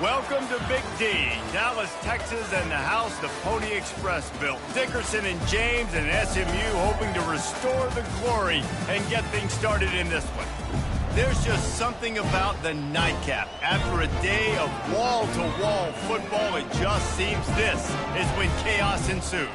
Welcome to Big D, Dallas, Texas, and the house the Pony Express built. Dickerson and James and SMU hoping to restore the glory and get things started in this one. There's just something about the nightcap. After a day of wall-to-wall football, it just seems this is when chaos ensues.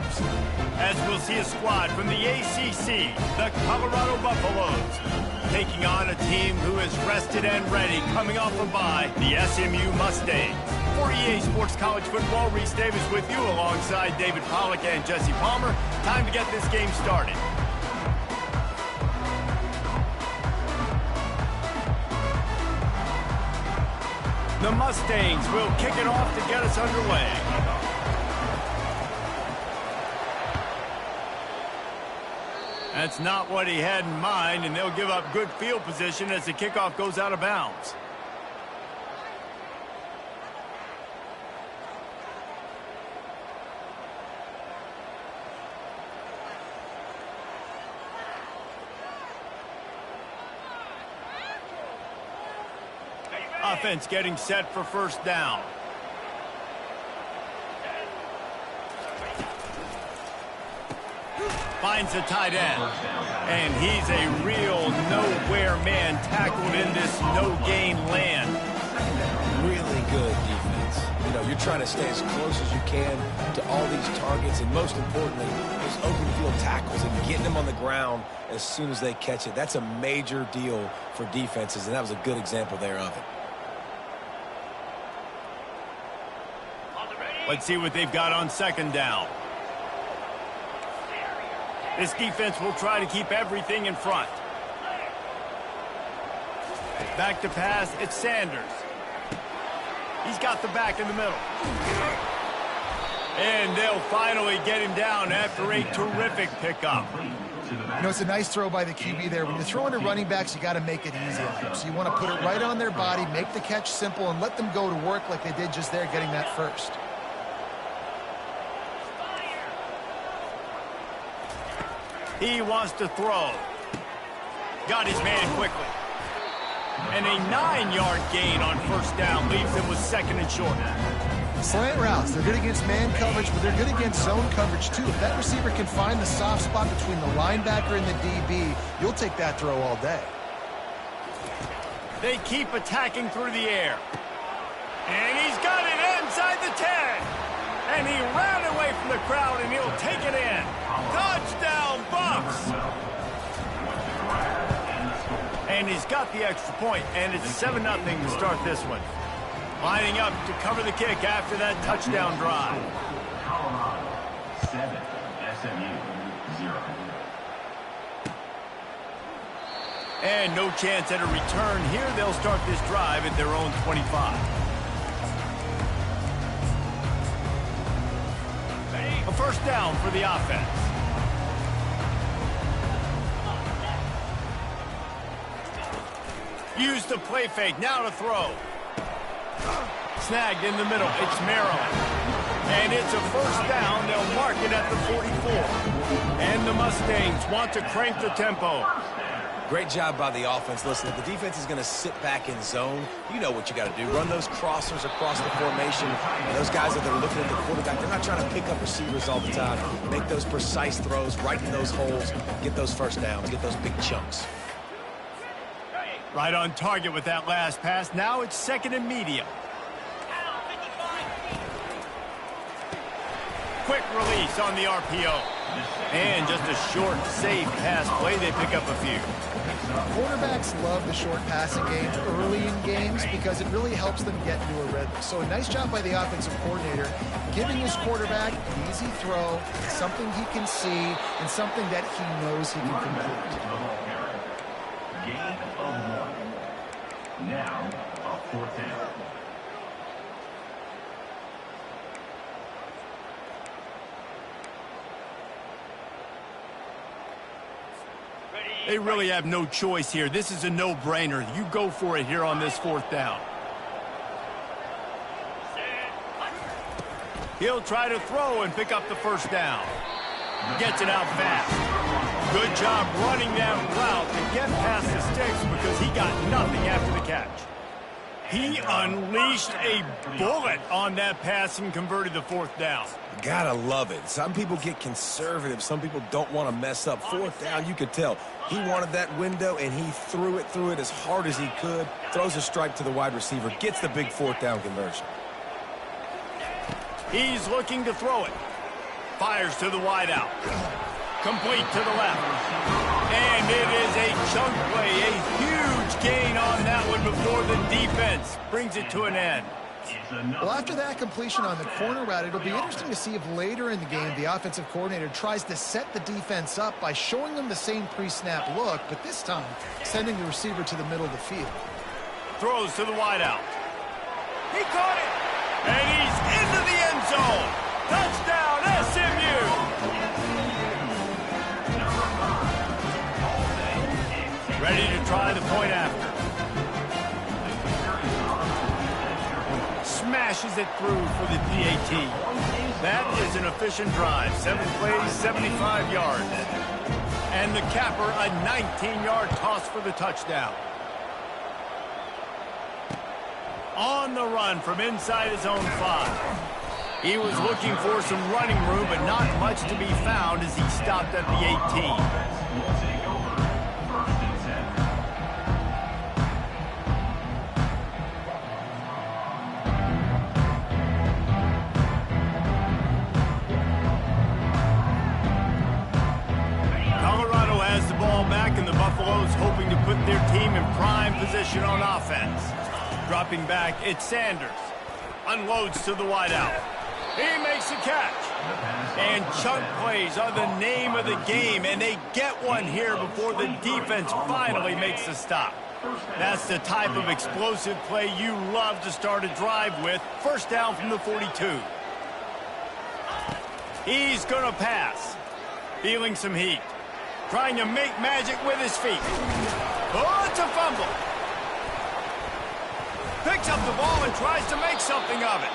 As we'll see a squad from the ACC, the Colorado Buffaloes, taking on a team who is rested and ready, coming off a bye, the SMU Mustangs. For EA Sports College Football, Reese Davis with you alongside David Pollack and Jesse Palmer. Time to get this game started. The Mustangs will kick it off to get us underway. That's not what he had in mind, and they'll give up good field position as the kickoff goes out of bounds. Offense getting set for first down. Finds the tight end. And he's a real nowhere man tackled in this no-gain land. Really good defense. You know, you're trying to stay as close as you can to all these targets, and most importantly, those open field tackles and getting them on the ground as soon as they catch it. That's a major deal for defenses, and that was a good example there of it. Let's see what they've got on second down. This defense will try to keep everything in front. Back to pass, it's Sanders. He's got the back in the middle. And they'll finally get him down after a terrific pickup. You know, it's a nice throw by the QB there. When you're throwing to running backs, you got to make it easy on them. So you want to put it right on their body, make the catch simple, and let them go to work like they did just there, getting that first. He wants to throw. Got his man quickly. And a 9-yard gain on first down leaves him with second and short. Slant routes, they're good against man coverage, but they're good against zone coverage too. If that receiver can find the soft spot between the linebacker and the DB, you'll take that throw all day. They keep attacking through the air. And he's got it inside the 10. And he ran away from the crowd, and he'll take it in. Touchdown, Bucks! And he's got the extra point, and it's 7-0 to start this one. Lining up to cover the kick after that touchdown drive. Colorado 7, SMU 0. And no chance at a return here. They'll start this drive at their own 25. A first down for the offense. Use the play fake. Now to throw. Snagged in the middle. It's Maryland. And it's a first down. They'll mark it at the 44. And the Mustangs want to crank the tempo. Great job by the offense. Listen, if the defense is going to sit back in zone, you know what you got to do. Run those crossers across the formation. And those guys that are looking at the quarterback, they're not trying to pick up receivers all the time. Make those precise throws right in those holes. Get those first downs. Get those big chunks. Right on target with that last pass. Now it's second and medium. Quick release on the RPO. And just a short, safe pass play. They pick up a few. Quarterbacks love the short passing games early in games because it really helps them get into a rhythm. So a nice job by the offensive coordinator giving his quarterback an easy throw, something he can see, and something that he knows he can complete. Gain of 1. Now, a fourth down. They really have no choice here. This is a no-brainer. You go for it here on this fourth down. He'll try to throw and pick up the first down. Gets it out fast. Good job running that route to get past the sticks because he got nothing after the catch. He unleashed a bullet on that pass and converted the fourth down. Gotta love it. Some people get conservative. Some people don't want to mess up. Fourth down, you could tell. He wanted that window, and he threw it as hard as he could. Throws a strike to the wide receiver. Gets the big fourth down conversion. He's looking to throw it. Fires to the wideout. Complete to the left. And it is a chunk play. A huge gain on that one before the defense brings it to an end. Well, after that completion on the corner route, it'll be interesting to see if later in the game the offensive coordinator tries to set the defense up by showing them the same pre-snap look, but this time sending the receiver to the middle of the field. Throws to the wideout. He caught it. And he's into the end zone. Touchdown, SMU. Ready to try the point after. Smashes it through for the PAT. That is an efficient drive. 7 plays, 75 yards. And the capper, a 19-yard toss for the touchdown. On the run from inside his own 5. He was looking for some running room, but not much to be found as he stopped at the 18. Colorado has the ball back, and the Buffaloes hoping to put their team in prime position on offense. Dropping back, it's Sanders. Unloads to the wideout. He makes the catch. And chunk plays are the name of the game, and they get one here before the defense finally makes the stop. That's the type of explosive play you love to start a drive with. First down from the 42. He's going to pass. Feeling some heat. Trying to make magic with his feet. Oh, it's a fumble. Picks up the ball and tries to make something of it.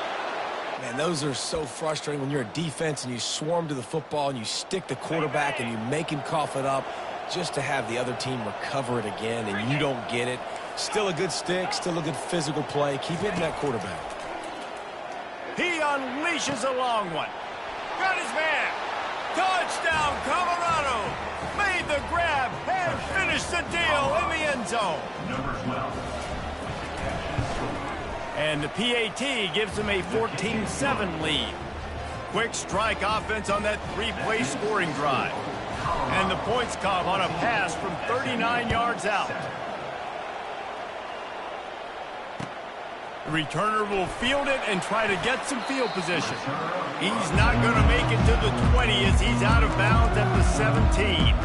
Man, those are so frustrating when you're a defense and you swarm to the football and you stick the quarterback and you make him cough it up just to have the other team recover it again and you don't get it. Still a good stick, still a good physical play. Keep hitting that quarterback. He unleashes a long one. Got his man. Touchdown, Colorado. Made the grab and finished the deal in the end zone. Number 12. And the PAT gives them a 14-7 lead. Quick strike offense on that 3-play scoring drive. And the points come on a pass from 39 yards out. The returner will field it and try to get some field position. He's not going to make it to the 20 as he's out of bounds at the 17.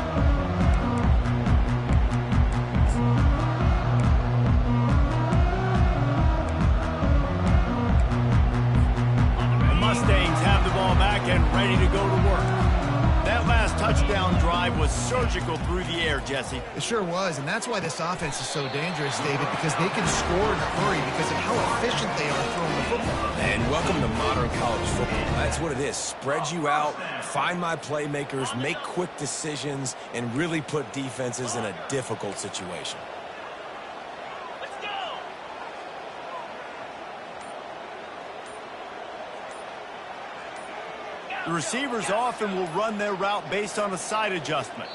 Mustangs have the ball back and ready to go to work. That last touchdown drive was surgical through the air, Jesse. It sure was, and that's why this offense is so dangerous, David, because they can score in a hurry because of how efficient they are throwing the football. And welcome to modern college football. That's what it is. Spread you out, find my playmakers, make quick decisions, and really put defenses in a difficult situation. The receivers often will run their route based on a side adjustment.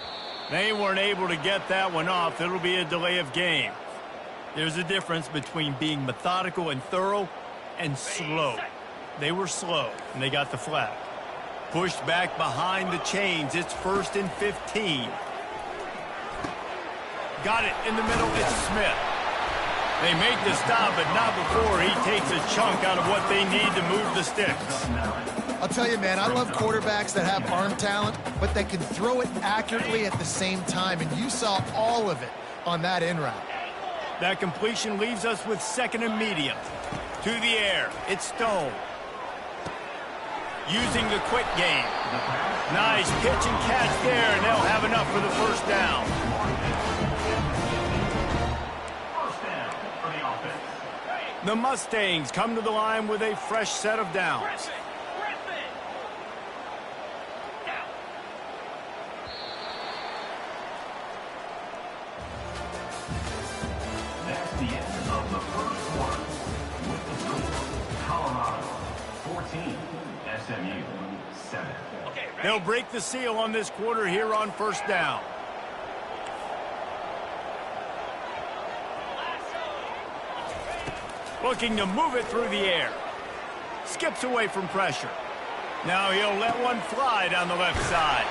They weren't able to get that one off. It'll be a delay of game. There's a difference between being methodical and thorough and slow. They were slow, and they got the flag. Pushed back behind the chains. It's 1st and 15. Got it in the middle. It's Smith. They make the stop, but not before he takes a chunk out of what they need to move the sticks. I'll tell you, man, I love quarterbacks that have arm talent, but that can throw it accurately at the same time, and you saw all of it on that in route. That completion leaves us with 2nd and medium. To the air, it's Stone. Using the quick game. Nice pitch and catch there, and they'll have enough for the first down. The Mustangs come to the line with a fresh set of downs. That's the end of the first quarter. 14, SMU 7. They'll break the seal on this quarter here on first down. Looking to move it through the air. Skips away from pressure. Now he'll let one fly down the left side.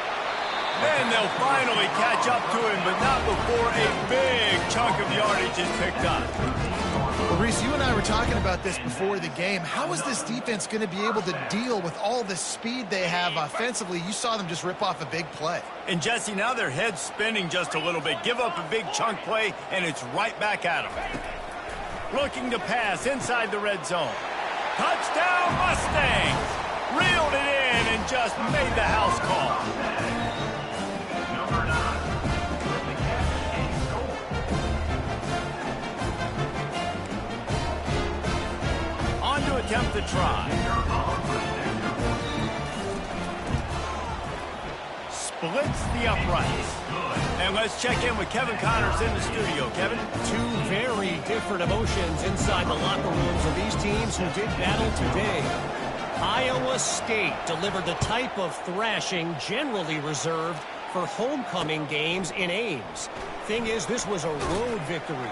Then they'll finally catch up to him, but not before a big chunk of yardage is picked up. Well, Reese, you and I were talking about this before the game. How is this defense going to be able to deal with all the speed they have offensively? You saw them just rip off a big play. And, Jesse, now their head's spinning just a little bit. Give up a big chunk play, and it's right back at them. Looking to pass inside the red zone. Touchdown, Mustangs! Reeled it in and just made the house call. Number 9, with the catch and score. On to attempt the try. Splits the uprights. And let's check in with Kevin Connors in the studio. Kevin? Two very different emotions inside the locker rooms of these teams who did battle today. Iowa State delivered the type of thrashing generally reserved for homecoming games in Ames. Thing is, this was a road victory,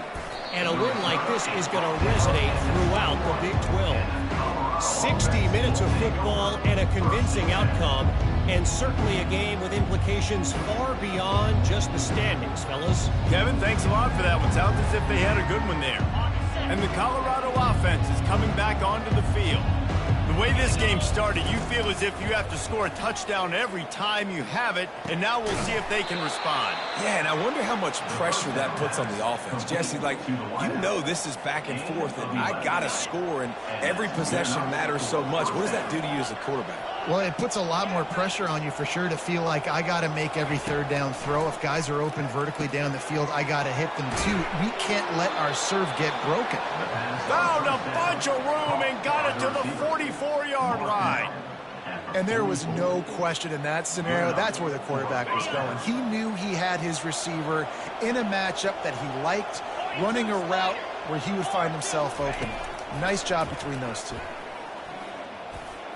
and a win like this is going to resonate throughout the Big 12. 60 minutes of football and a convincing outcome, and certainly a game with implications far beyond just the standings, fellas. Kevin, thanks a lot for that one. Sounds as if they had a good one there. And the Colorado offense is coming back onto the field. The way this game started, you feel as if you have to score a touchdown every time you have it, and now we'll see if they can respond. Yeah, and I wonder how much pressure that puts on the offense. Jesse, like, you know this is back and forth, and I got to score, and every possession matters so much. What does that do to you as a quarterback? Well, it puts a lot more pressure on you for sure to feel like I got to make every third down throw. If guys are open vertically down the field, I got to hit them too. We can't let our serve get broken. Found a bunch of room and got it to the 44-yard line. And there was no question in that scenario. That's where the quarterback was going. He knew he had his receiver in a matchup that he liked, running a route where he would find himself open. Nice job between those two.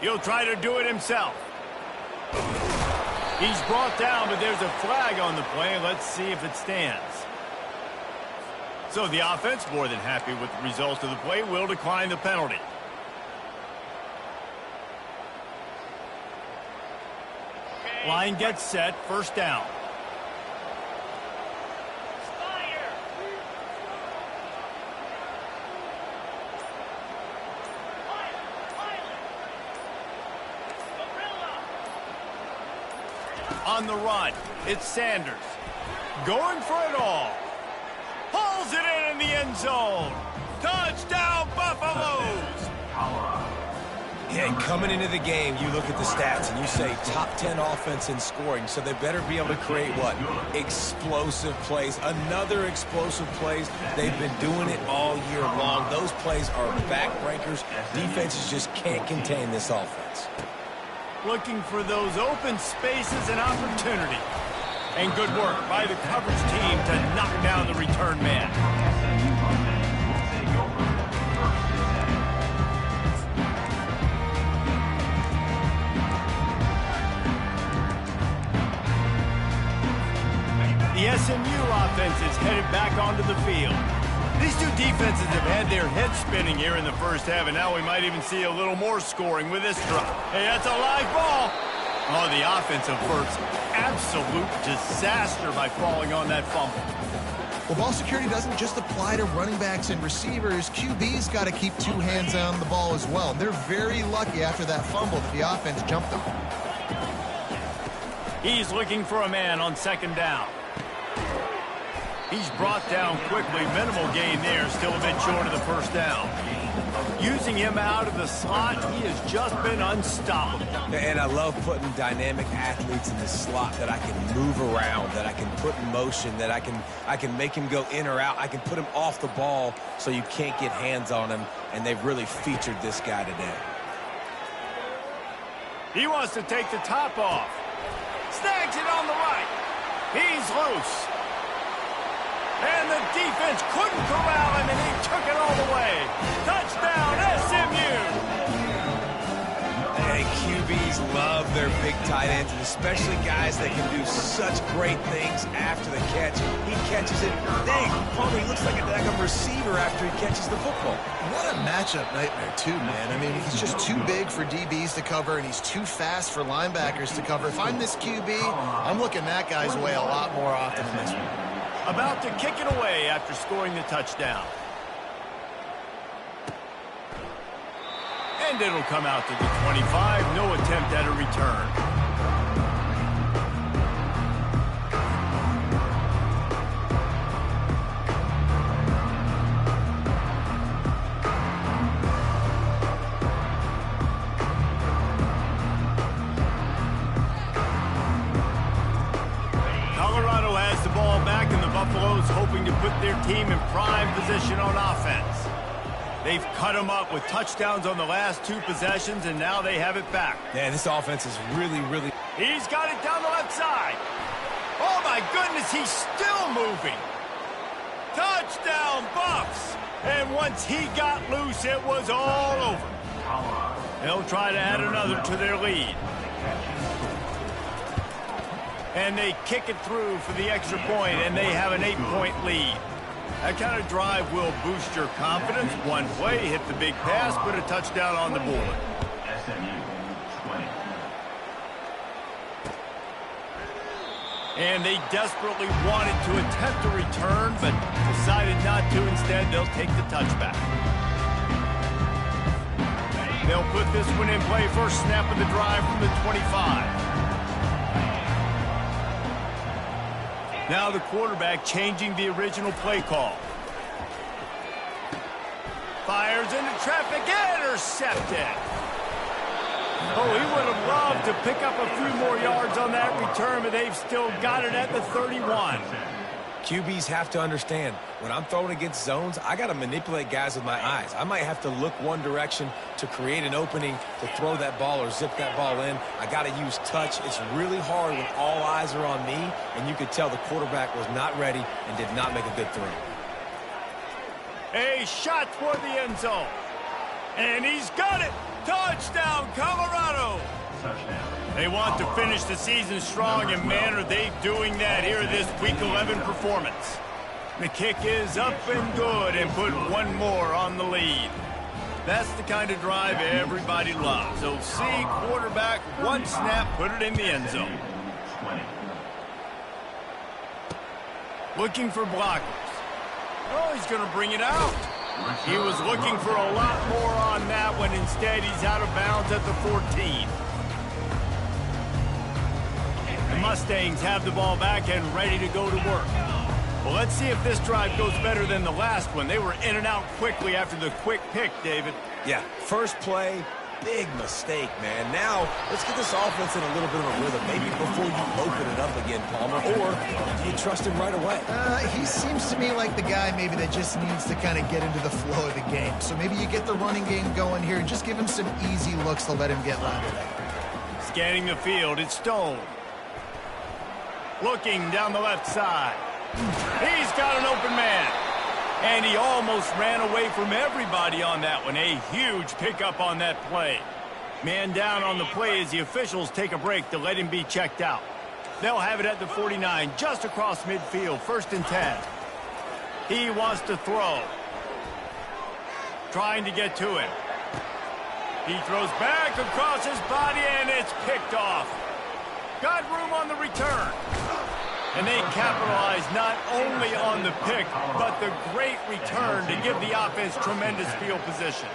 He'll try to do it himself. He's brought down, but there's a flag on the play. Let's see if it stands. So the offense, more than happy with the results of the play, will decline the penalty. Line gets set, first down. On the run, it's Sanders. Going for it all. Pulls it in the end zone. Touchdown, Buffaloes! Yeah, and coming into the game, you look at the stats and you say top 10 offense in scoring, so they better be able to create what? Explosive plays. Another explosive plays. They've been doing it all year long. Those plays are backbreakers. Defenses just can't contain this offense. Looking for those open spaces and opportunity. And good work by the coverage team to knock down the return man. The SMU offense is headed back onto the field. These two defenses have had their heads spinning here in the first half, and now we might even see a little more scoring with this drop. Hey, that's a live ball. Oh, the offense averts absolute disaster by falling on that fumble. Well, ball security doesn't just apply to running backs and receivers. QB's got to keep two hands on the ball as well. They're very lucky after that fumble that the offense jumped them. He's looking for a man on second down. He's brought down quickly. Minimal gain there. Still a bit short of the first down. Using him out of the slot, he has just been unstoppable. And I love putting dynamic athletes in the slot that I can move around, that I can put in motion, that I can make him go in or out. I can put him off the ball so you can't get hands on him, and they've really featured this guy today. He wants to take the top off. Snags it on the right. He's loose. And the defense couldn't corral him, and he took it all the way. Touchdown, SMU! love their big tight ends, and especially guys that can do such great things after the catch. He catches it. Dang, Palmer, he looks like a daggum receiver after he catches the football. What a matchup nightmare, too, man. I mean, he's just too big for DBs to cover, and he's too fast for linebackers to cover. If I'm this QB, I'm looking that guy's way a lot more often than this one. About to kick it away after scoring the touchdown. And it'll come out to the 25. No attempt at a return. Colorado has the ball back, and the Buffaloes hoping to put their team in prime position on offense. They've cut them up with touchdowns on the last 2 possessions, and now they have it back. Yeah, this offense is really... He's got it down the left side. Oh, my goodness, he's still moving. Touchdown, Buffs. And once he got loose, it was all over. They'll try to add another to their lead. And they kick it through for the extra point, and they have an 8-point lead. That kind of drive will boost your confidence. One play, hit the big pass, put a touchdown on the board. And they desperately wanted to attempt a return, but decided not to. Instead, they'll take the touchback. They'll put this one in play. First snap of the drive from the 25. Now the quarterback changing the original play call. Fires into traffic, intercepted. Oh, he would have loved to pick up a few more yards on that return, but they've still got it at the 31. QBs have to understand, when I'm throwing against zones, I got to manipulate guys with my eyes. I might have to look one direction to create an opening to throw that ball or zip that ball in. I got to use touch. It's really hard when all eyes are on me, and you could tell the quarterback was not ready and did not make a good throw. A shot toward the end zone. And he's got it. Touchdown, Colorado. They want to finish the season strong, and man, are they doing that here this Week 11 performance. The kick is up and good, and put one more on the lead. That's the kind of drive everybody loves. So see, quarterback, one snap, put it in the end zone. Looking for blockers. Oh, he's going to bring it out. He was looking for a lot more on that one. Instead, he's out of bounds at the 14. The Mustangs have the ball back and ready to go to work. Well, let's see if this drive goes better than the last one. They were in and out quickly after the quick pick, David. Yeah, first play, big mistake, man. Now, let's get this offense in a little bit of a rhythm. Maybe before you open it up again, Palmer, or do you trust him right away? He seems to me like the guy maybe that just needs to kind of get into the flow of the game. So maybe you get the running game going here and just give him some easy looks to let him get landed at. Scanning the field, it's Stone. Looking down the left side. He's got an open man. And he almost ran away from everybody on that one. A huge pickup on that play. Man down on the play as the officials take a break to let him be checked out. They'll have it at the 49, just across midfield, 1st and 10. He wants to throw. Trying to get to him. He throws back across his body, and it's picked off. Got room on the return. And they capitalize not only on the pick, but the great return to give the offense tremendous field position.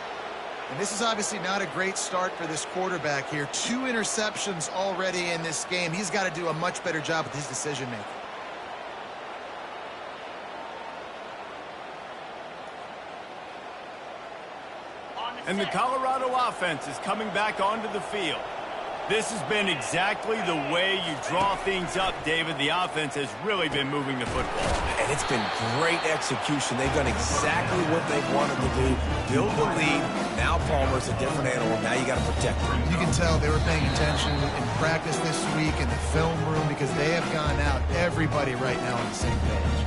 And this is obviously not a great start for this quarterback here. 2 interceptions already in this game. He's got to do a much better job with his decision-making. And the Colorado offense is coming back onto the field. This has been exactly the way you draw things up, David. The offense has really been moving the football. And it's been great execution. They've done exactly what they wanted to do. Build the lead. Now Palmer's a different animal. Now you got to protect him. You can tell they were paying attention in practice this week in the film room because they have gone out, everybody right now on the same page.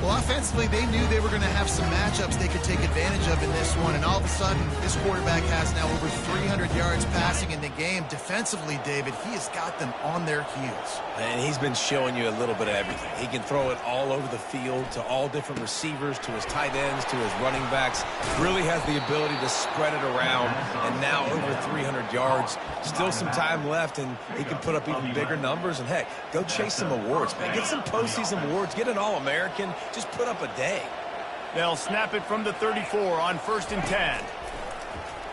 Well, offensively, they knew they were going to have some matchups they could take advantage of in this one, and all of a sudden, this quarterback has now over 300 yards passing in the game. Defensively, David, he has got them on their heels. And he's been showing you a little bit of everything. He can throw it all over the field to all different receivers, to his tight ends, to his running backs. Really has the ability to spread it around, and now over 300 yards. Still some time left, and he can put up even bigger numbers. And, heck, go chase some awards, man. Get some postseason awards. Get an All-American. Just put up a day. They'll snap it from the 34 on 1st and 10.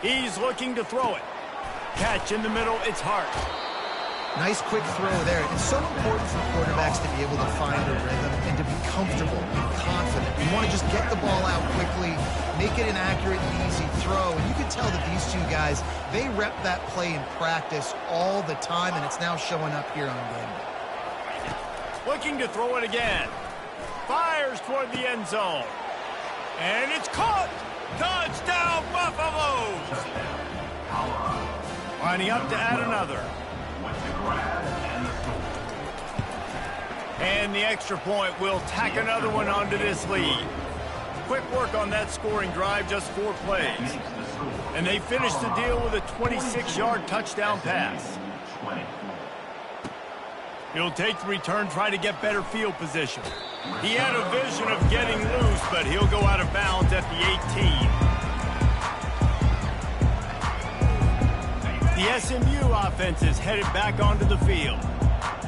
He's looking to throw it. Catch in the middle, it's Hart. Nice quick throw there. It's so important for quarterbacks to be able to find a rhythm and to be comfortable and confident. You want to just get the ball out quickly, make it an accurate and easy throw. And you can tell that these two guys, they rep that play in practice all the time, and it's now showing up here on game day. Looking to throw it again. Fires toward the end zone. And it's caught. Touchdown, Buffaloes. Lining up to add another. And the extra point will tack another one onto this lead. Quick work on that scoring drive, just 4 plays. And they finish the deal with a 26-yard touchdown pass. He'll take the return, try to get better field position. He had a vision of getting loose, but he'll go out of bounds at the 18. The SMU offense is headed back onto the field.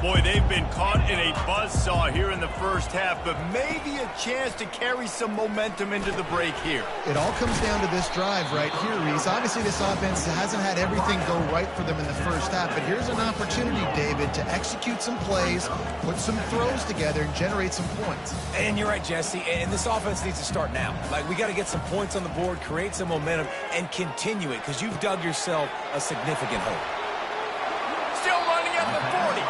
Boy, they've been caught in a buzzsaw here in the first half, but maybe a chance to carry some momentum into the break here. It all comes down to this drive right here, Reese. Obviously, this offense hasn't had everything go right for them in the first half, but here's an opportunity, David, to execute some plays, put some throws together, and generate some points. And you're right, Jesse, and this offense needs to start now. Like, we got to get some points on the board, create some momentum, and continue it, because you've dug yourself a significant hole. Still running at the 40.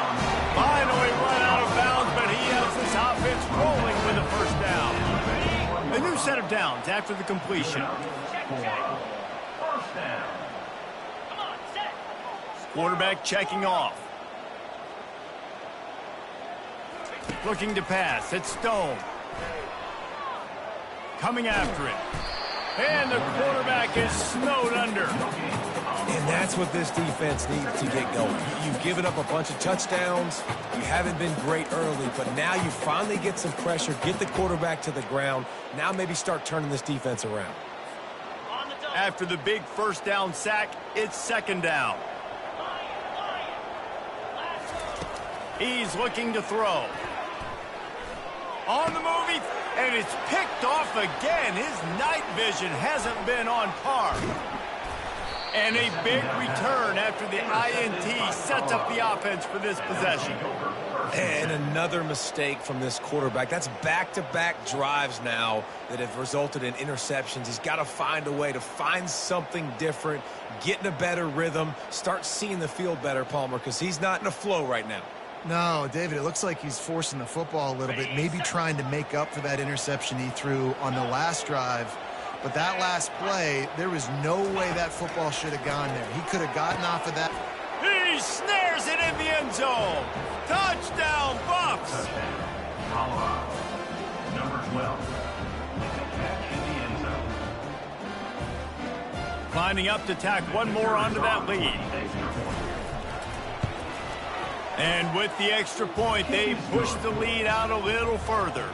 Finally run out of bounds, but he has this offense rolling with a first down. A new set of downs after the completion. Quarterback checking off. Looking to pass. It's Stone. Coming after it. And the quarterback is snowed under. And that's what this defense needs to get going. You've given up a bunch of touchdowns. You haven't been great early, but now you finally get some pressure, get the quarterback to the ground. Now maybe start turning this defense around. After the big first down sack, it's 2nd down. He's looking to throw. On the move, and it's picked off again. His night vision hasn't been on par. And a big return after the INT sets up the offense for this possession. And another mistake from this quarterback. That's back-to-back drives now that have resulted in interceptions. He's got to find a way to find something different, get in a better rhythm, start seeing the field better, Palmer, because he's not in a flow right now. No, David, it looks like he's forcing the football a little bit, maybe trying to make up for that interception he threw on the last drive. But that last play, there was no way that football should have gone there. He could have gotten off of that. He snares it in the end zone. Touchdown, Buffs. Number 12. Catch in the end zone. Lining up to tack one more onto that lead. And with the extra point, they push the lead out a little further.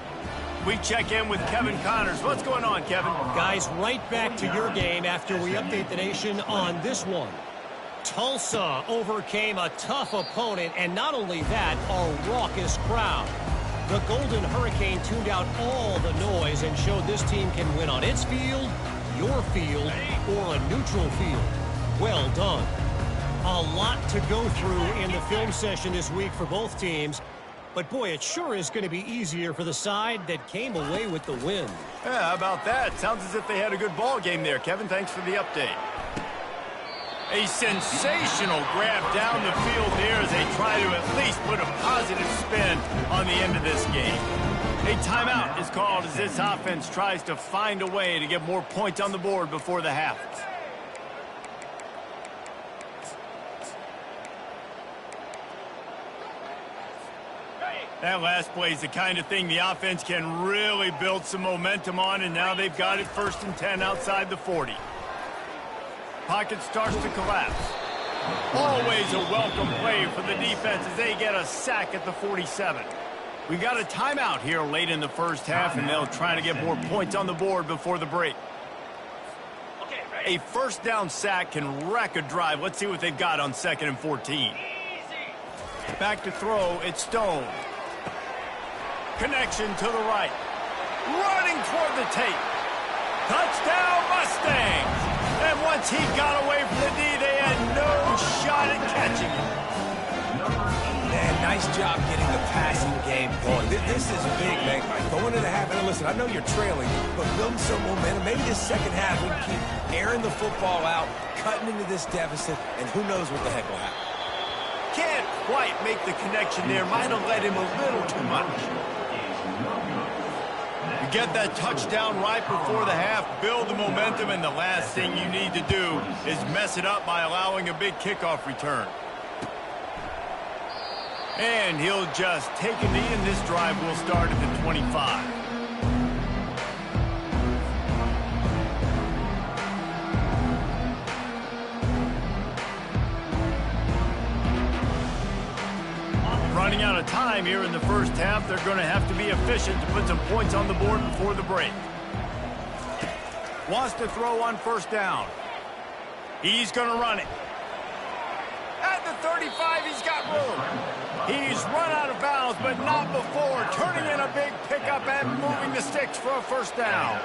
We check in with Kevin Connors. What's going on, Kevin? Guys, right back to your game after we update the nation on this one. Tulsa overcame a tough opponent, and not only that, a raucous crowd. The Golden Hurricane tuned out all the noise and showed this team can win on its field, your field, or a neutral field. Well done. A lot to go through in the film session this week for both teams. But, boy, it sure is going to be easier for the side that came away with the win. Yeah, how about that? Sounds as if they had a good ball game there. Kevin, thanks for the update. A sensational grab down the field here as they try to at least put a positive spin on the end of this game. A timeout is called as this offense tries to find a way to get more points on the board before the half. That last play is the kind of thing the offense can really build some momentum on, and now they've got it 1st and 10 outside the 40. Pocket starts to collapse. Always a welcome play for the defense as they get a sack at the 47. We got a timeout here late in the first half, and they'll try to get more points on the board before the break. A first down sack can wreck a drive. Let's see what they've got on 2nd and 14. Back to throw, it's Stone. Connection to the right. Running toward the tape. Touchdown Mustangs! And once he got away from the D, they had no shot at catching him. Man, nice job getting the passing game going. This is big, man. Going into the half, and listen, I know you're trailing, but building some momentum. Maybe this second half we can keep airing the football out, cutting into this deficit, and who knows what the heck will happen. Can't quite make the connection there. Might have led him a little too much. You get that touchdown right before the half, build the momentum, and the last thing you need to do is mess it up by allowing a big kickoff return. And he'll just take a knee, and this drive will start at the 25. Running out of time here in the first half. They're going to have to be efficient to put some points on the board before the break. Wants to throw on 1st down. He's going to run it. At the 35, he's got room. He's run out of bounds, but not before. Turning in a big pickup and moving the sticks for a 1st down.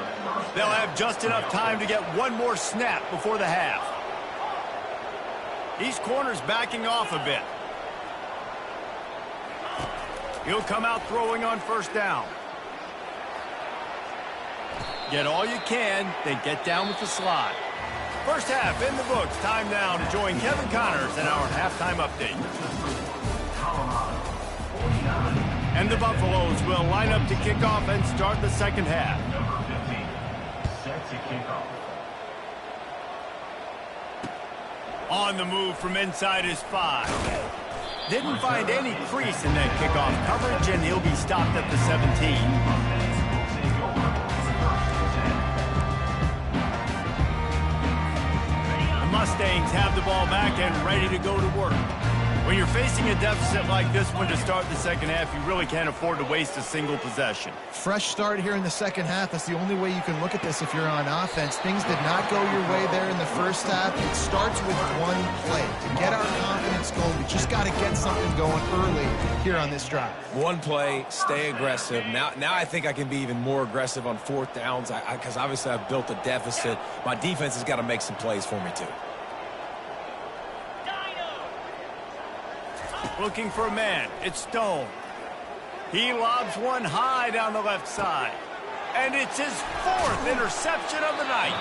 They'll have just enough time to get one more snap before the half. These corners backing off a bit. He'll come out throwing on 1st down. Get all you can, then get down with the slide. First half in the books. Time now to join Kevin Connors in our halftime update. And the Buffaloes will line up to kick off and start the second half. Number 15, set to kick off. On the move from inside his 5. Didn't find any crease in that kickoff coverage, and he'll be stopped at the 17. The Mustangs have the ball back and ready to go to work. When you're facing a deficit like this one to start the second half, you really can't afford to waste a single possession. Fresh start here in the second half. That's the only way you can look at this if you're on offense. Things did not go your way there in the first half. It starts with one play. To get our confidence going, we just got to get something going early here on this drive. One play, stay aggressive. Now I think I can be even more aggressive on 4th downs because obviously I've built a deficit. My defense has got to make some plays for me too. Looking for a man. It's Stone. He lobs one high down the left side. And it's his 4th interception of the night.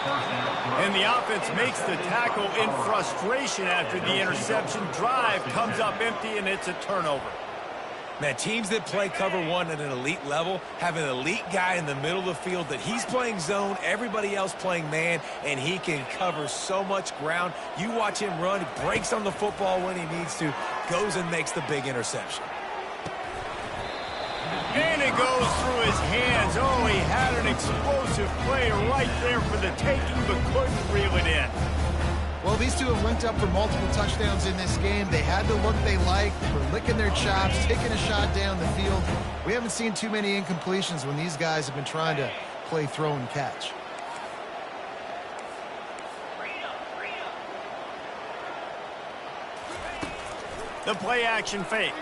And the offense makes the tackle in frustration after the interception. Drive comes up empty, and it's a turnover. Man, teams that play cover 1 at an elite level have an elite guy in the middle of the field that he's playing zone, everybody else playing man, and he can cover so much ground. You watch him run, he breaks on the football when he needs to, goes and makes the big interception. And it goes through his hands. Oh, he had an explosive play right there for the taking, but couldn't reel it in. Well, these two have linked up for multiple touchdowns in this game. They had the look they liked. They were licking their chops, taking a shot down the field. We haven't seen too many incompletions when these guys have been trying to play throw and catch. The play action fake.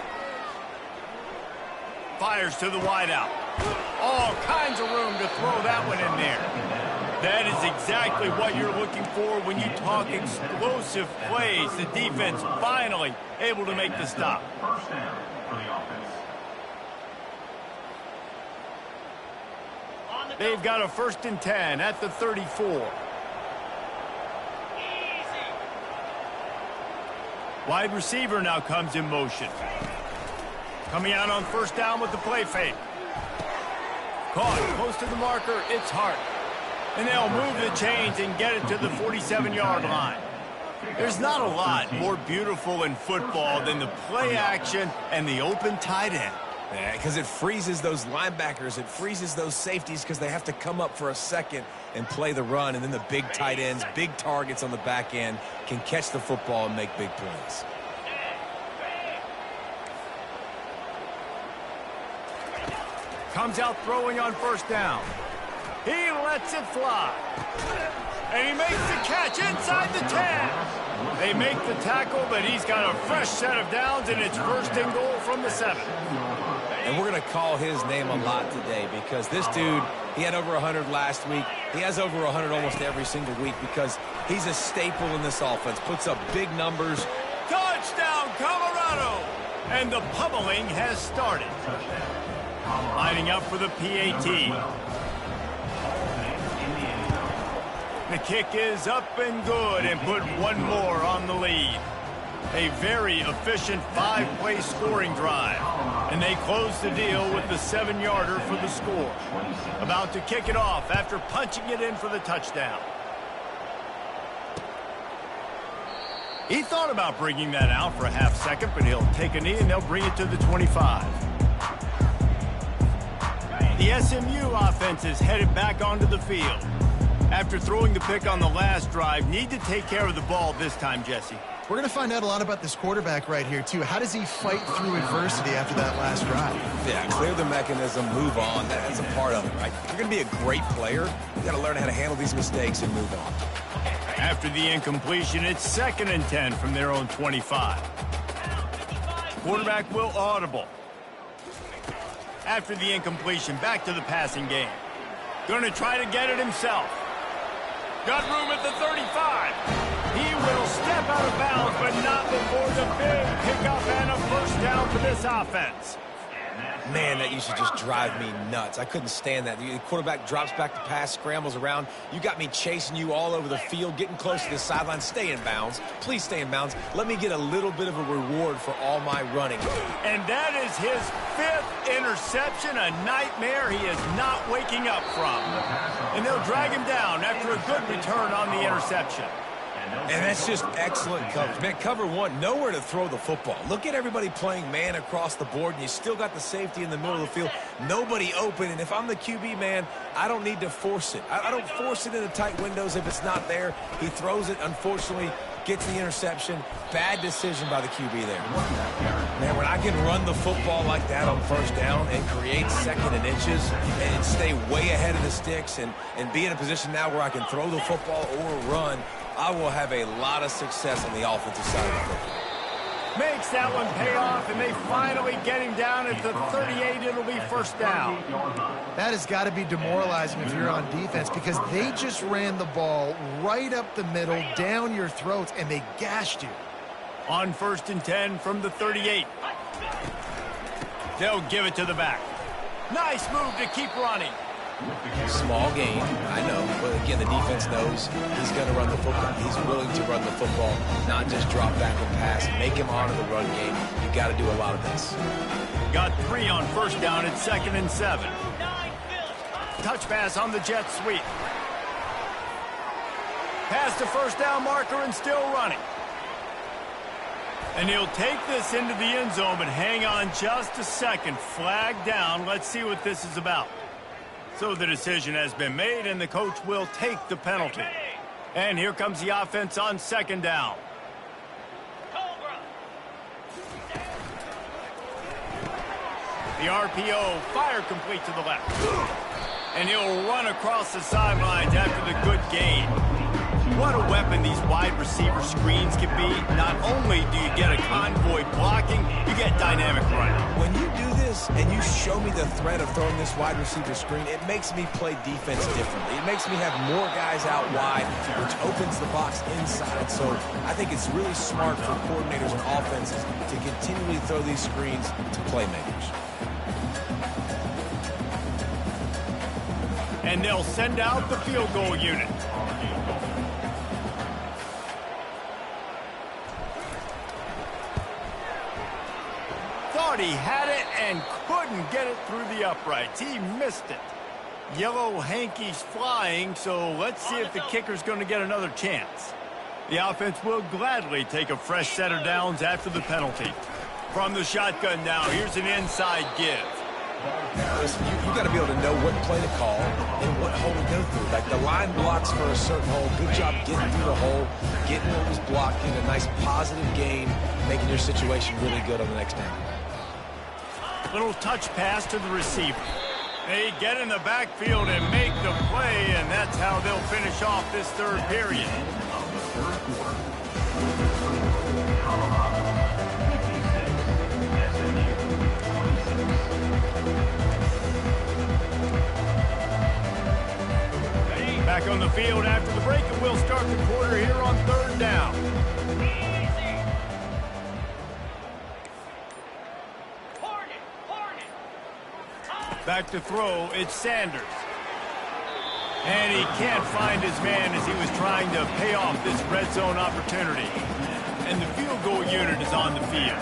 Fires to the wideout. All kinds of room to throw that one in there. That is exactly what you're looking for when you talk explosive plays. The defense finally able to make the stop. First down for the offense. They've got a 1st and 10 at the 34. Wide receiver now comes in motion. Coming out on 1st down with the play fake. Caught close to the marker. It's Hart. And they'll move the chains and get it to the 47-yard line. There's not a lot more beautiful in football than the play action and the open tight end. Because it freezes those linebackers. It freezes those safeties because they have to come up for a second and play the run. And then the big tight ends, big targets on the back end can catch the football and make big plays. Comes out throwing on first down. He lets it fly. And he makes the catch inside the 10. They make the tackle, but he's got a fresh set of downs, and it's first and goal from the 7. And we're going to call his name a lot today because this dude, he had over 100 last week. He has over 100 almost every single week because he's a staple in this offense. Puts up big numbers. Touchdown, Colorado! And the pummeling has started. Lining up for the PAT. The kick is up and good and put one more on the lead. A very efficient 5-play scoring drive. And they close the deal with the 7-yarder for the score. About to kick it off after punching it in for the touchdown. He thought about bringing that out for a half second, but he'll take a knee and they'll bring it to the 25. The SMU offense is headed back onto the field. After throwing the pick on the last drive, need to take care of the ball this time, Jesse. We're going to find out a lot about this quarterback right here, too. How does he fight through adversity after that last drive? Yeah, clear the mechanism, move on. That's a part of it, right? You're going to be a great player. You got to learn how to handle these mistakes and move on. After the incompletion, it's 2nd and 10 from their own 25. Quarterback will audible. After the incompletion, back to the passing game. Going to try to get it himself. Got room at the 35. He will step out of bounds, but not before the big pickup and a first down for this offense. Man, that used to just drive me nuts. I couldn't stand that. The quarterback drops back to pass, scrambles around. You got me chasing you all over the field, getting close to the sideline. Stay in bounds. Please stay in bounds. Let me get a little bit of a reward for all my running. And that is his 5th interception, a nightmare he is not waking up from. And they'll drag him down after a good return on the interception. And that's just excellent coverage. Man, cover one, nowhere to throw the football. Look at everybody playing man across the board, and you still got the safety in the middle of the field. Nobody open, and if I'm the QB, man, I don't need to force it. I don't force it into tight windows if it's not there. He throws it, unfortunately, gets the interception. Bad decision by the QB there. Man, when I can run the football like that on first down and create 2nd and inches and stay way ahead of the sticks and be in a position now where I can throw the football or run, I will have a lot of success on the offensive side of the football. Makes that one pay off, and they finally get him down at the 38. It'll be first down. That has got to be demoralizing if you're on defense because they just ran the ball right up the middle, down your throats, and they gashed you. On 1st and 10 from the 38. They'll give it to the back. Nice move to keep running. Small game, I know, but again, the defense knows he's going to run the football. He's willing to run the football, not just drop back and pass, make him honor the run game. You got to do a lot of this. Got 3 on first down at 2nd and 7. Touch pass on the jet sweep. Past the first down marker and still running. And he'll take this into the end zone, but hang on just a second. Flag down. Let's see what this is about. So the decision has been made, and the coach will take the penalty. And here comes the offense on 2nd down. The RPO, fire complete to the left. And he'll run across the sidelines after the good gain. What a weapon these wide receiver screens can be. Not only do you get a convoy blocking, you get dynamic running. When you do this and you show me the threat of throwing this wide receiver screen, it makes me play defense differently. It makes me have more guys out wide, which opens the box inside. So I think it's really smart for coordinators and offenses to continually throw these screens to playmakers. And they'll send out the field goal unit. Thought he had it and couldn't get it through the uprights. He missed it. Yellow hankies flying, so let's see if the kicker's going to get another chance. The offense will gladly take a fresh set of downs after the penalty. From the shotgun now, here's an inside give. Listen, you got to be able to know what play to call and what hole to go through. Like the line blocks for a certain hole. Good job getting through the hole, getting what was blocking, a nice positive gain, making your situation really good on the next down. Little touch pass to the receiver. They get in the backfield and make the play, and that's how they'll finish off this third period. Back on the field after the break, and we'll start the quarter here on third down. Back to throw, it's Sanders. And he can't find his man as he was trying to pay off this red zone opportunity. And the field goal unit is on the field.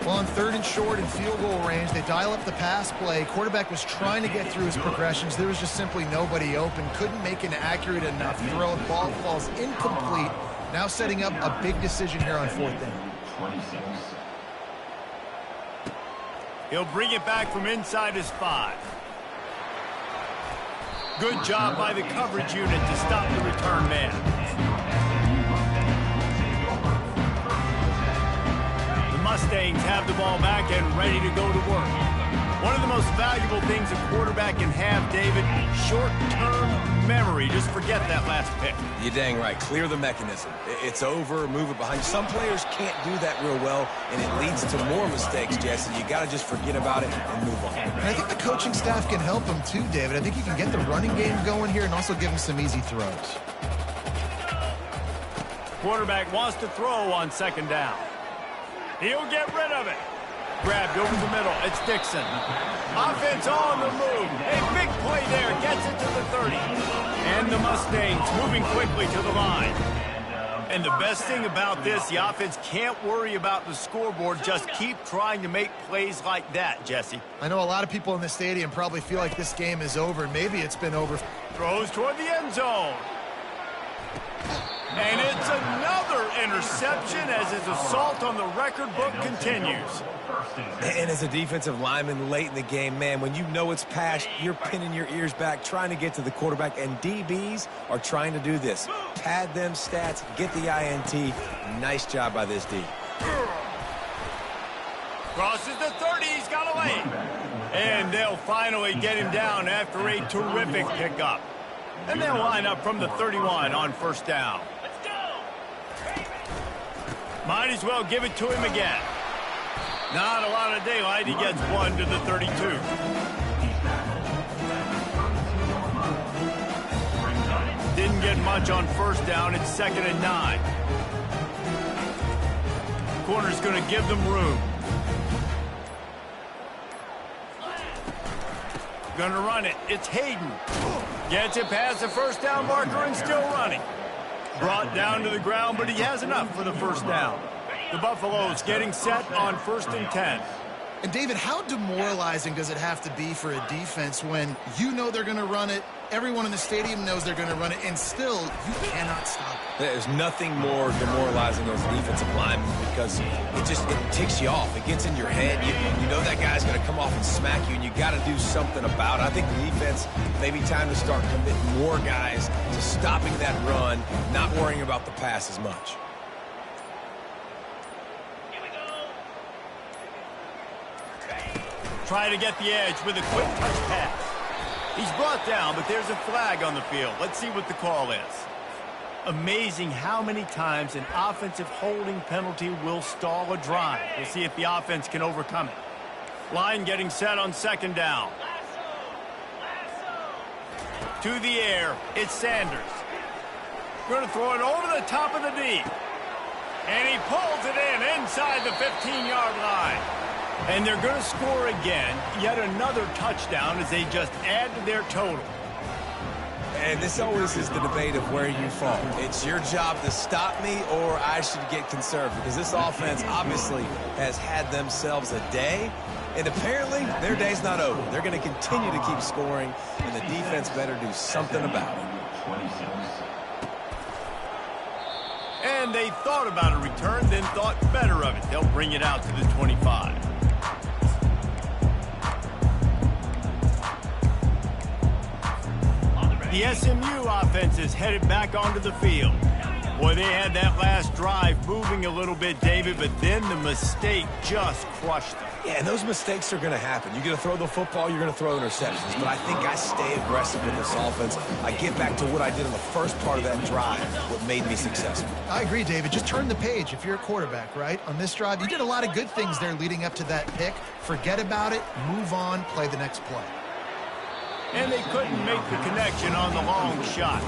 Well, on third and short and field goal range, they dial up the pass play. Quarterback was trying to get through his progressions. There was just simply nobody open. Couldn't make an accurate enough throw. The ball falls incomplete. Now setting up a big decision here on fourth down. He'll bring it back from inside his 5. Good job by the coverage unit to stop the return man. Mustangs have the ball back and ready to go to work. One of the most valuable things a quarterback can have, David, short-term memory. Just forget that last pick. You're dang right. Clear the mechanism. It's over, move it behind you. Some players can't do that real well, and it leads to more mistakes, Jesse. You got to just forget about it and move on. And I think the coaching staff can help him too, David. I think you can get the running game going here and also give him some easy throws. Quarterback wants to throw on second down. He'll get rid of it. Grabbed over the middle. It's Dixon. Offense on the move. A big play there. Gets it to the 30. And the Mustangs moving quickly to the line. And the best thing about this, the offense can't worry about the scoreboard. Just keep trying to make plays like that, Jesse. I know a lot of people in the stadium probably feel like this game is over. Maybe it's been over. Throws toward the end zone. And it's another interception as his assault on the record book continues. And as a defensive lineman late in the game, man, when you know it's past, you're pinning your ears back, trying to get to the quarterback, and DBs are trying to do this. Pad them stats, get the INT. Nice job by this D. Crosses the 30, he's got away. And they'll finally get him down after a terrific pickup. And they'll line up from the 31 on first down. Might as well give it to him again. Not a lot of daylight. He gets one to the 32. Didn't get much on first down. It's 2nd and 9. Corner's going to give them room. Going to run it. It's Hayden. Gets it past the first down marker and still running. Brought down to the ground, but he has enough for the first down. The Buffaloes getting set on 1st and 10. And, David, how demoralizing does it have to be for a defense when you know they're going to run it, everyone in the stadium knows they're going to run it, and still you cannot stop it? There's nothing more demoralizing as a defensive lineman because it ticks you off. It gets in your head. You know that guy's going to come off and smack you, and you got to do something about it. I think the defense maybe time to start committing more guys to stopping that run, not worrying about the pass as much. Try to get the edge with a quick touch pass. He's brought down, but there's a flag on the field. Let's see what the call is. Amazing how many times an offensive holding penalty will stall a drive. We'll see if the offense can overcome it. Line getting set on 2nd down. To the air, it's Sanders. Going to throw it over the top of the D. And he pulls it in inside the 15-yard line. And they're going to score again, yet another touchdown as they just add to their total. And this always is the debate of where you fall. It's your job to stop me or I should get conservative because this offense obviously has had themselves a day, and apparently their day's not over. They're going to continue to keep scoring, and the defense better do something about it. And And they thought about a return, then thought better of it. They'll bring it out to the 25. The SMU offense is headed back onto the field. Boy, they had that last drive moving a little bit, David, but then the mistake just crushed them. Yeah, and those mistakes are going to happen. You're going to throw the football, you're going to throw interceptions. But I think I stay aggressive with this offense. I get back to what I did in the first part of that drive, what made me successful. I agree, David. Just turn the page if you're a quarterback, right? On this drive, you did a lot of good things there leading up to that pick. Forget about it, move on, play the next play. And they couldn't make the connection on the long shot.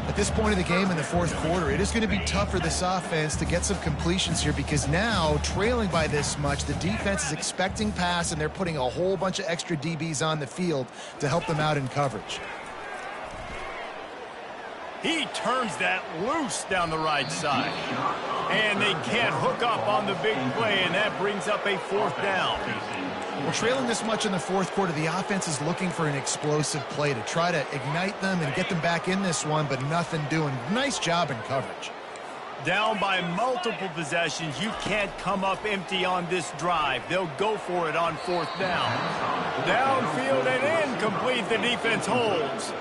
At this point of the game in the fourth quarter, it is going to be tough for this offense to get some completions here because now, trailing by this much, the defense is expecting pass, and they're putting a whole bunch of extra DBs on the field to help them out in coverage. He turns that loose down the right side. And they can't hook up on the big play, and that brings up a fourth down. Well, trailing this much in the fourth quarter, the offense is looking for an explosive play to try to ignite them and get them back in this one, but nothing doing. Nice job in coverage. Down by multiple possessions, you can't come up empty on this drive. They'll go for it on fourth down. Downfield and incomplete, the defense holds.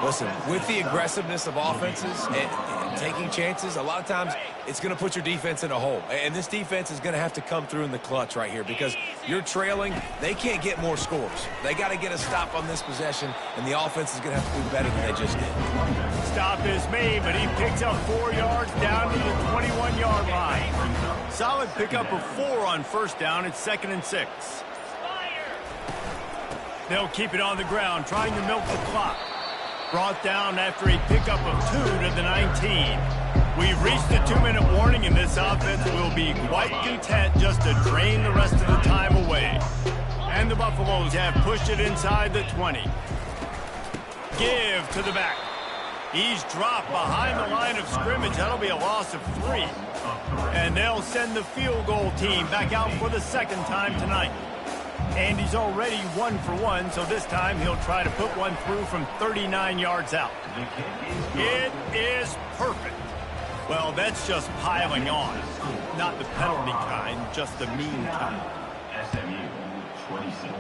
Listen, with the aggressiveness of offenses and taking chances, a lot of times it's going to put your defense in a hole. And this defense is going to have to come through in the clutch right here because you're trailing. They can't get more scores. They got to get a stop on this possession, and the offense is going to have to do better than they just did. Stop is made, but he picks up 4 yards down to the 21-yard line. Solid pickup of 4 on first down. It's 2nd and 6. They'll keep it on the ground, trying to milk the clock. Brought down after a pickup of 2 to the 19. We've reached the 2-minute warning, and this offense will be quite content just to drain the rest of the time away. And the Buffaloes have pushed it inside the 20. Give to the back. He's dropped behind the line of scrimmage. That'll be a loss of 3. And they'll send the field goal team back out for the second time tonight. And he's already 1 for 1, so this time he'll try to put one through from 39 yards out. It is perfect. Well, that's just piling on. Not the penalty kind, just the mean kind. SMU 26.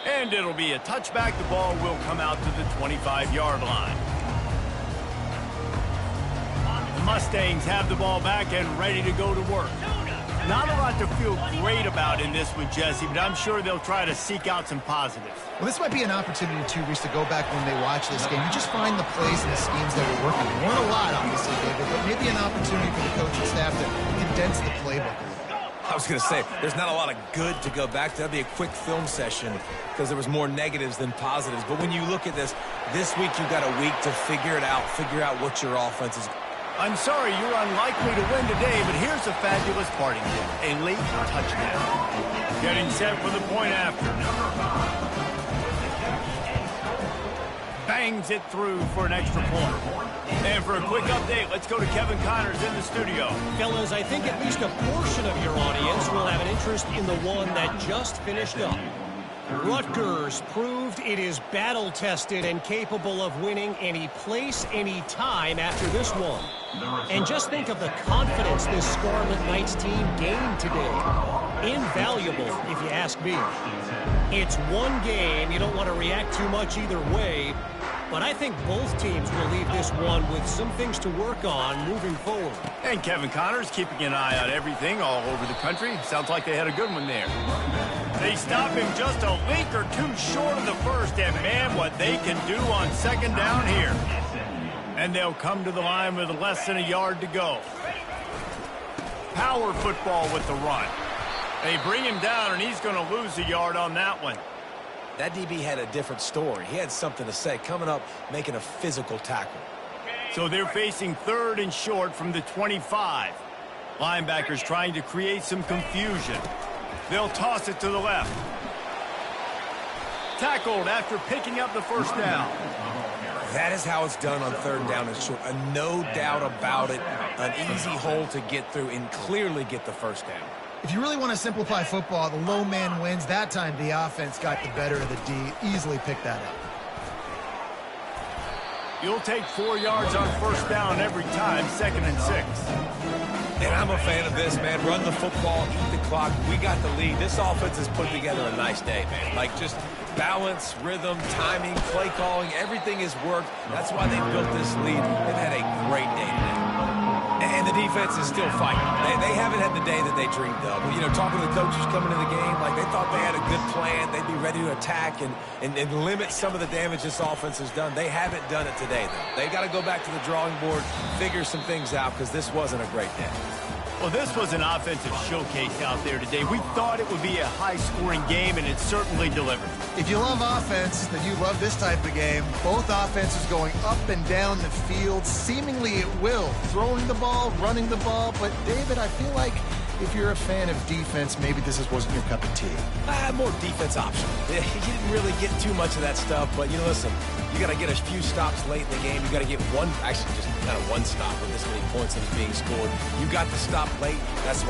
And it'll be a touchback. The ball will come out to the 25-yard line. The Mustangs have the ball back and ready to go to work. Not a lot to feel great about in this one, Jesse, but I'm sure they'll try to seek out some positives. Well, this might be an opportunity, too, Reese, to go back when they watch this game. You just find the plays and the schemes that were working. There weren't a lot, obviously, David, but maybe an opportunity for the coaching staff to condense the playbook. I was going to say, there's not a lot of good to go back to. That'd be a quick film session because there was more negatives than positives. But when you look at this week you've got a week to figure it out, figure out what your offense is. I'm sorry you're unlikely to win today, but here's a fabulous parting gift. A late touchdown. Getting set for the point after. Bangs it through for an extra point. And for a quick update, let's go to Kevin Connors in the studio. Fellas, I think at least a portion of your audience will have an interest in the one that just finished up. Rutgers proved it is battle-tested and capable of winning any place, any time after this one. And just think of the confidence this Scarlet Knights team gained today. Invaluable, if you ask me. It's one game. You don't want to react too much either way. But I think both teams will leave this one with some things to work on moving forward. And Kevin Connors keeping an eye on everything all over the country. Sounds like they had a good one there. They stop him just a link or two short of the first, and man, what they can do on second down here. And they'll come to the line with less than a yard to go. Power football with the run. They bring him down, and he's going to lose a yard on that one. That DB had a different story. He had something to say, coming up, making a physical tackle. So they're facing 3rd and short from the 25. Linebackers trying to create some confusion. They'll toss it to the left. Tackled after picking up the first down. That is how it's done on 3rd down and short. No doubt about it. An easy hole to get through and clearly get the first down. If you really want to simplify football, the low man wins. That time the offense got the better of the D. Easily picked that up. You'll take 4 yards on first down every time, 2nd and 6. And I'm a fan of this, man. Run the football, eat the clock. We got the lead. This offense has put together a nice day, man. Like, just balance, rhythm, timing, play calling, everything has worked. That's why they built this lead. They've had a great day today. And the defense is still fighting. They haven't had the day that they dreamed of. You know, talking to the coaches coming into the game, like they thought they had a good plan. They'd be ready to attack and limit some of the damage this offense has done. They haven't done it today, though. They got to go back to the drawing board, figure some things out, because this wasn't a great day. Well, this was an offensive showcase out there today. We thought it would be a high-scoring game, and it certainly delivered. If you love offense, then you love this type of game. Both offenses going up and down the field, seemingly at will. Throwing the ball, running the ball. But, David, I feel like if you're a fan of defense, maybe this wasn't your cup of tea. More defense option. He didn't really get too much of that stuff, but, you know, listen, you got to get a few stops late in the game. You got to get one, actually just kind of one stop with this many points that is being scored. You got to stop late. That's